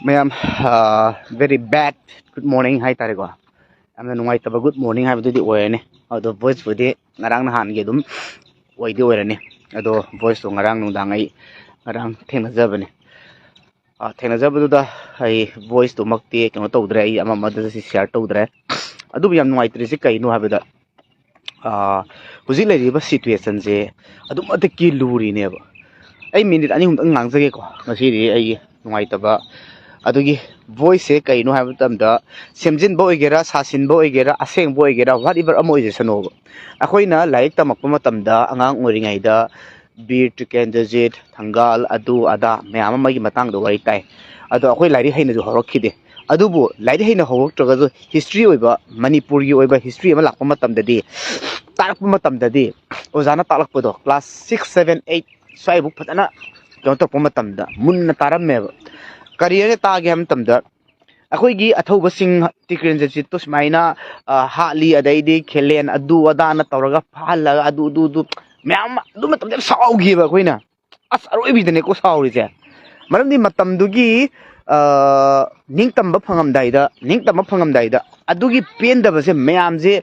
Ma'am, very bad good morning. Hi, Tarego. I'm the white of a good morning. I have to do it. Although voice for the Narang Han Gedum, why do it? Although voice on Narang Dangai, around 10 7. 10 7 I voice to Makti, cannot to dray, and my mother's share to dray. I do be on white Risica, no have that. Was it lady situation? Say, I don't want to kill Luri never. I mean it, I knew Nanzako, Masiri, I white about. Adugi voice kay no have them da semjin boy gera sasin boy gera aseng boy gera whatever amoy sano akoy na like tamak pamatam da angang uringay da beer chicken dessert tanggal adu ada mayama may matang do wari tay ado akoy lari hay na do horok kide adu bu lari hay na horok traga history oiba Manipur gi oiba history ama lakpa matam da di tarak pamatam da di ozana talak po do class 6 7 8 sai buk patana jonto pamatam da mun na taram me career ta game tamda akhoi gi athoba sing tikren je to smaina hali adaidi khelen adu adana tawraga phala adu du myam du matam de saugi ba khoina as aroi bi dene ko sauri je maramdi matam dugi ning tamba phangam daida adugi pen da base myam je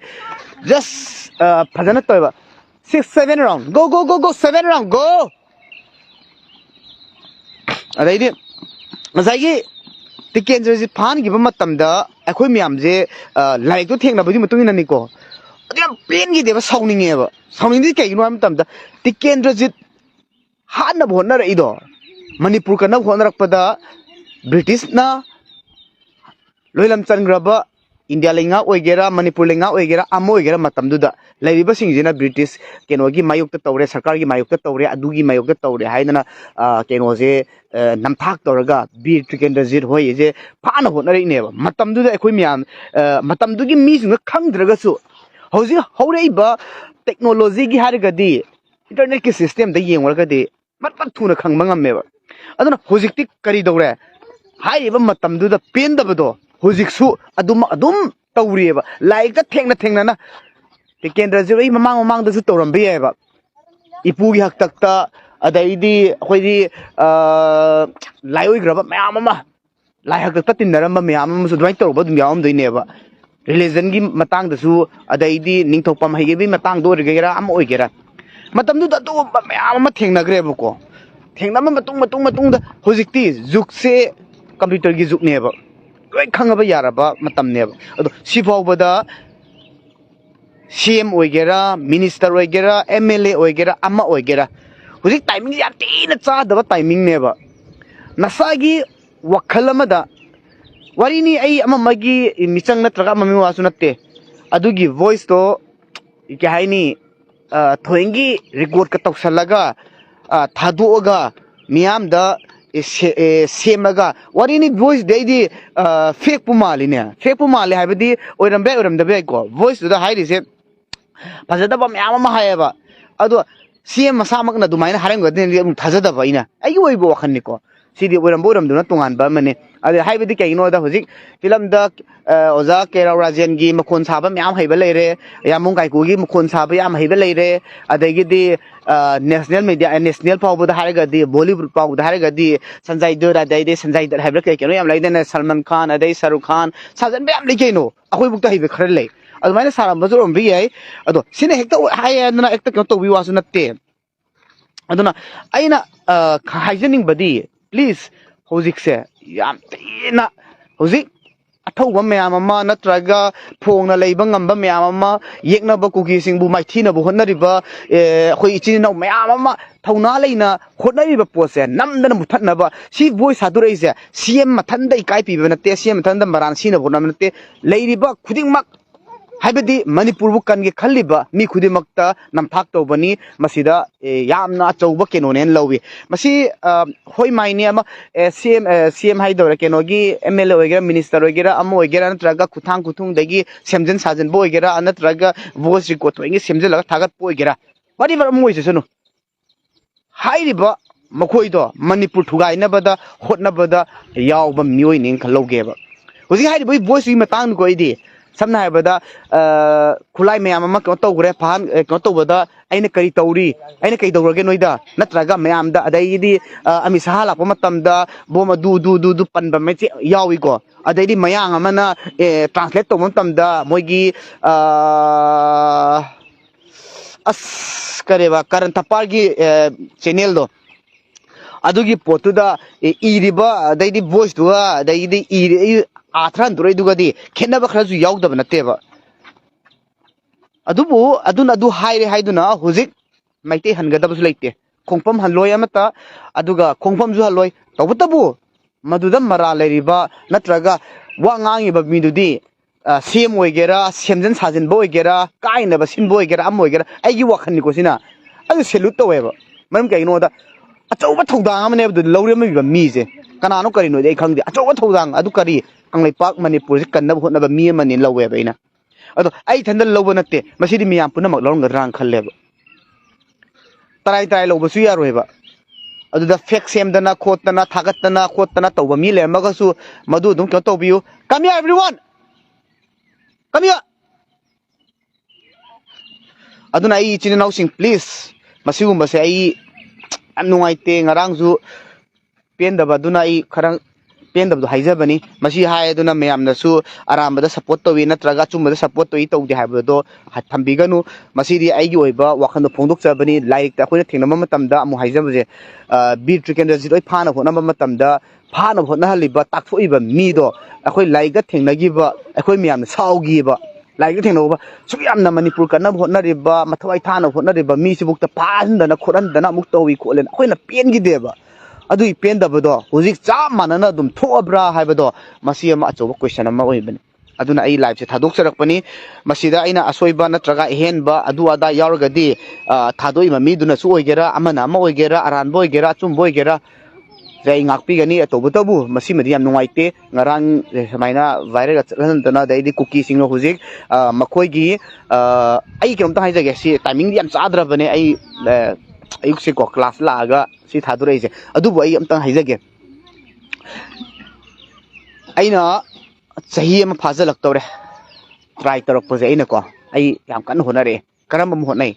just phajana toiba 6 7 round go 7 round go adaidi Masai ticket jersey fan give a matamda, a quimiamze, like to take the Budimatuna Nico. They are plainly they were sounding ever. Sounding the cake, you know, the ticket jersey had no honor either. Manipur can no honor pada British na Loylam Sangraba, India Linga, Oigera, Manipur Linga, Oigera, Amoigera Matamduda. Lady Basing in a British, Kenogi Mayuk Tore, Sakari Mayuk Tore, Adugi Mayuk Tore, Haidana, Kenose. Namthak toraga beer chicken dessert hoy je phan honari neba matam du da khoi myam matam du gi mi sing khangdraga su hoji horei ba technology gi harga di internet ki system da yeng warga di mat thuna khangma ngamme ba aduna hojik ti kari dore hai ba matam du da pen da bado hojik su adum tawri ba like da thengna na chicken dessert ei mamang da su toram be ba ipu gi hak tak ta adaidi khoidi laioi graba mayam ama lai hak ta tinnaram mayam ama su dwai torba dum yawam doineba religion gi matang da su adaidi ningthopam haige bi matang do rigera am oigera matam du da to mayam ama thengna greba ko thengna ma matung da hojikti jukse computer gi juk neba loi khangaba yaraba matam neba ado sifawbada CM oigera minister oigera MLA oigera ama oigera Huzik timing ya tina cha daba timing neba nasagi wakhalamada warini ai ama magi michang natraga mami wasu natte adugi voice to ke haini thoingi record ka tawsalaga thaduoga miam da semaga warini voice deidi fake pumali habidi oirambe ko voice da hairi se phajada ba miam ma hayaba adu CM Masamak na dumain harang gadin Tazada Vaina. Are you able Haniko? See the Uramburam do not on Bamane. Are the high with the Kaino the Huzik, Film Duck, Ozaka, Rajan Gi, Makon Saba, Yam Hebelere, Yamungai Kugi, Makon Saba, Yam Hebelere, they get the national media and national power with the Haraga, the Bollywood power with the Haraga, the Sanjay Dura, they Sanjay that have a cake, and like then Salman Khan, a day Saru Khan, Sajan Bamlikano, a whole book to have a crele. Almana Saram was on VA, although Sinecto high and I expect to be was not there. Aduna aina hijenic body please hozik se yam tina hozik athauba mayam ama natraga phongna leiba ngamba mayam ama yekna ba kugi singbu maithina bu honnariba khoi ichina mayam ama thauna leina honnariba pose namdana muthatna ba si voice hadurei se CM mathanda ikai piba natte CM mathanda maran sina bu namte leiriba khudingmak Habidi Manipur Kange Khaliba, Mi Kudimakta, Namthak Toubani, Masida, Yamna Chauba Kenonen Lowi. Masi Hoi Mainia, CM Haido, Kenogi, MLA, Minister Ogera, Amo Ogera, Traga, Kutang Kutung, Degi, Semzen Sazen Boygera, and Traga, voice recording, Semzela, Tagat Boygera. Whatever Moises, Hairiba, Makoido, Manipur Tugai Nabada, Hot Nabada, Yauba Muin in Kalogeva. Was he had voice in Matan Goidi? samna haibada khulai mayam ama ko tawgre phan ko tawbada aina kari tawri aina kai tawrage noida natraga mayam da adaidi ami sahala pa matamda boma du panba me yawi ko adaidi mayang amana translate to matamda moigi as kareba karan tapargi channel do adugi potuda iriba adaidi voice do adaidi iri athran durai dugadi khenaba kharasu yaudaba nateba adubu aduna adu haire haiduna huzik maite hangadabasu leite khongpam hanloi amata aduga khongpam ju haloi tawbutabu maduda mara leriba natraga wa ngangiba midudi sem oigera semjan sajin boigera kaina basin boigera am oigera aigi wakhanni ko sina adu salute taweba maram kaino da achauba thongdang amane abdu lawremiba mise kanano karino dei khangdi achauba thongdang adu kari kanglai pak manipur kannab hotnaba mi amani laweba ina ado ai thandal lawba natte masidi miyam punamak lawrang khalleba tarai lawba su yaroeba aduda fake semdana khotana thagatana khotana tawba mi lemagasu madu dum kyo tawbiu come here everyone come here aduna ai chinau sing please masigumba se ai am nuaite ngarangju pendaba aduna ai kharang pendabdu haijabani masi hai aduna mayamnasu arambada support towi natraga chumada support towi tawdi haibado thambiganu masidi aigi oiba wakhando phongdok chabani like ta khoina thengnama matamda amu haijabaje bir trikender jidoi phana honama matamda phana honna haliba takfoiba mido akhoi like ga thengnagiba akhoi miyamna saugiba like ga thengnoba suyamna manipur kana honnariba mathwai thana honnariba mi sibukta phandana khorandana muk towi kholen akhoina pengideba adui pendabado huzik cha manana dum thoabra haibado masi ama achoba question ama oibani aduna ai live se thadok sarakpani masida aina asoiba natraga ehenba adu ada yaurgadi thadoi mami duna su oigera amana ama oigera aranbo oigera chumbo oigera jai ngakpi gani atobutobu masi madi am nuaite ngarang samaina viral chalantana daidi cookie singno huzik makoi gi ai komta haijage si timing yam chadra bane ai ayuk se ko class laaga si thadurei adubu ai amtang haijage aina sahi ama phajalak tawre try tarok proje aina ko ai yam kan honare karam am honai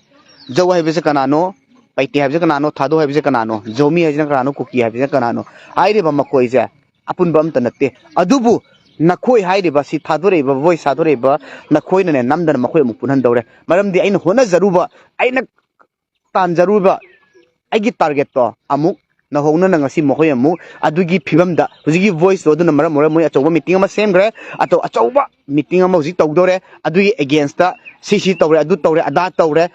jaw haibese kanano paiti haibese kanano thado haibese kanano jomi haibese kanano kuki haibese kanano aire bam koi je apun bam tanatte adubu nakhoi haire ba si thadure ba voice thadure ba nakhoi ne namdan makhoi mu punhan dawre maramdi aina hona jaruba aina tan jaruba aigi target to amuk na hongna na ngasi mohoi amu adugi phibamda hujigi voice to duna maram moi achauba meeting ama semgre ato achauba meeting ama huji tawdore adugi against ta cc tawre adu tawre ada tawre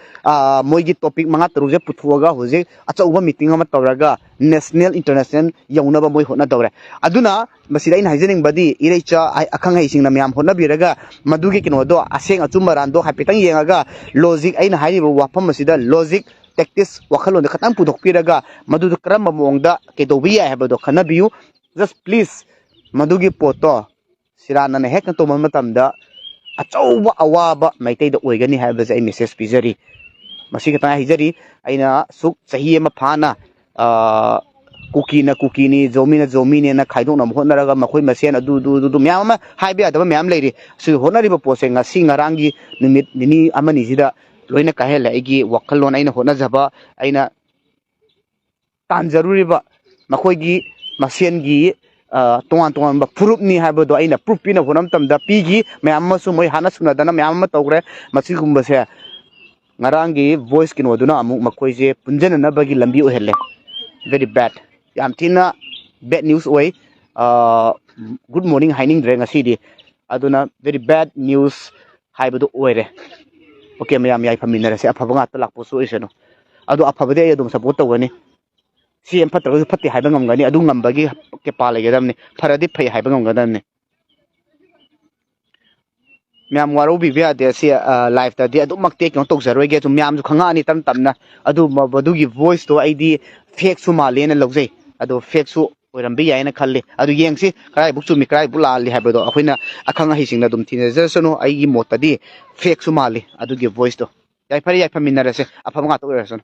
moigi topic manga taruje puthuaga huji achauba meeting ama tawraga national international yaunaba moi hona tawre aduna masida in haijening badi ireicha akhang haising na myam hona biraga madugi kinodo aseng achumbarando hapetang yengaga logic aina hairiba wafam masida logic tactics wakhalon da khatang pudok piraga madu kram mongda ke do biya hebado khanabiu just please madugi poto sirana ne hek to matamda achauba awaba maitei da oigani habaze ai message pizari masiga ta hijari aina suk sahi ma phana kukini jomini na khaidong na honaraga makhoi masen adu myam ma haibe adaba myam leiri su honariba pose ngasi ngarangi nimit nini amani sida loina kahela igi wakalon aina hona jaba aina tan jaruriba makhoi masen gi tongan ba proof ni habado aina proof pina honam tamda pigi myam ma su moi hana suna dana myam ma tawre masi gumba se ngarangi voice kin waduna amu makhoi je punjana na bagi lambi ohelle very bad yam tina bad news oi good morning haining dre ngasidi aduna very bad news haibado oire okay mayam yai famina se afaba nga talak poso iseno adu afaba de adum support tawani si em phatar phatti haiba ngamgani adu ngambagi ke pala gedamni faradi phai haiba ngamgadamni myam waro bibya de si live ta de adu makte kyo tok zaroi ge myam ju khanga ani tamna adu mabadu gi voice to id fake su male na lojai adu fake su oirambi yaina khalle adu yengsi krai buk chu mi krai bula li habado akhina akhanga hisingna dum teenagersano ai gi motadi fake su male adu gi voice to yai phari yai phaminna rase afam nga to rason